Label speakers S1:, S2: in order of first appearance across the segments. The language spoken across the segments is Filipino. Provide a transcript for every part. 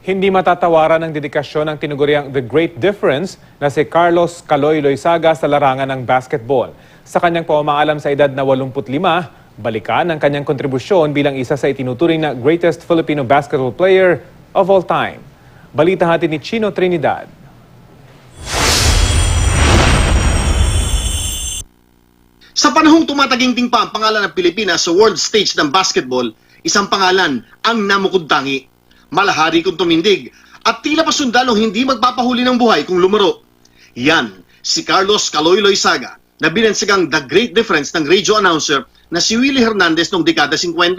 S1: Hindi matatawaran ng dedikasyon ng tinuguriang The Great Difference na si Carlos Caloy Loizaga sa larangan ng basketball. Sa kanyang pamamaalam sa edad na 85, balikan ang kanyang kontribusyon bilang isa sa itinuturing na greatest Filipino basketball player of all time. Balita natin ni Chino Trinidad.
S2: Sa panahong tumataginting pa ang pangalan ng Pilipinas sa world stage ng basketball, isang pangalan ang namukod-tangi. Malahari kung tumindig at tila pa sundalong hindi magpapahuli ng buhay kung lumaro. Yan, si Carlos Caloy Loizaga na binansagang The Great Difference ng radio announcer na si Willie Hernandez noong dekada 50.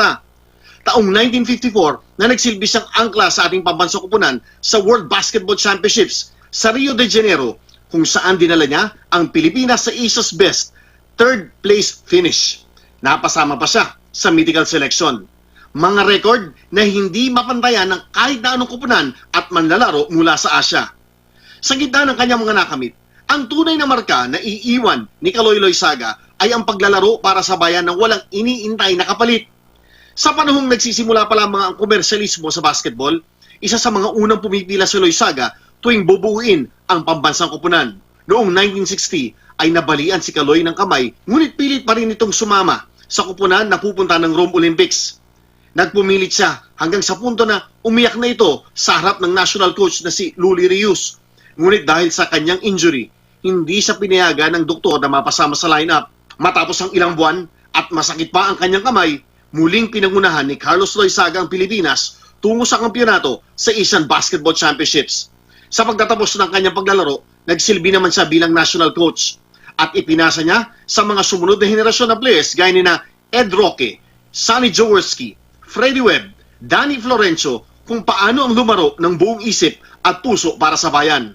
S2: Taong 1954 na nagsilbi siyang angkla sa ating pambansang koponan sa World Basketball Championships sa Rio de Janeiro, kung saan dinala niya ang Pilipinas sa Asia's Best third place finish. Napasama pa siya sa mythical selection. Mga record na hindi mapantayan ng kahit na anong koponan at manlalaro mula sa Asia. Sa gitna ng kanyang mga nakamit, ang tunay na marka na iiwan ni Caloy Loizaga ay ang paglalaro para sa bayan ng walang iniintay na kapalit. Sa panahong nagsisimula pa lamang ang komersyalismo sa basketball, isa sa mga unang pumipila si Loizaga tuwing bubuuin ang pambansang koponan. Noong 1960 ay nabalian si Caloy ng kamay, ngunit pilit pa rin itong sumama sa koponan na pupunta ng Rome Olympics. Nagpumilit siya hanggang sa punto na umiyak na ito sa harap ng national coach na si Luli Rios. Ngunit dahil sa kanyang injury, hindi siya pinayagan ng doktor na mapasama sa lineup. Matapos ang ilang buwan at masakit pa ang kanyang kamay, muling pinangunahan ni Carlos Loizaga ang Pilipinas tungo sa kampyonato sa Asian Basketball Championships. Sa pagtatapos ng kanyang paglalaro, nagsilbi naman siya bilang national coach at ipinasa niya sa mga sumunod na henerasyon na players gaya ni na Ed Roque, Sonny Jaworski, Freddie Webb, Danny Florencio kung paano ang lumaro ng buong isip at puso para sa bayan.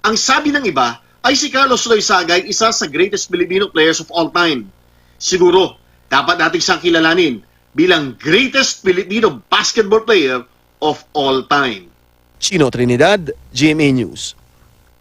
S2: Ang sabi ng iba ay si Carlos Loizaga ay isa sa greatest Filipino players of all time. Siguro, dapat nating siyang kilalanin bilang greatest Filipino basketball player of all time.
S3: Chino Trinidad, GMA News.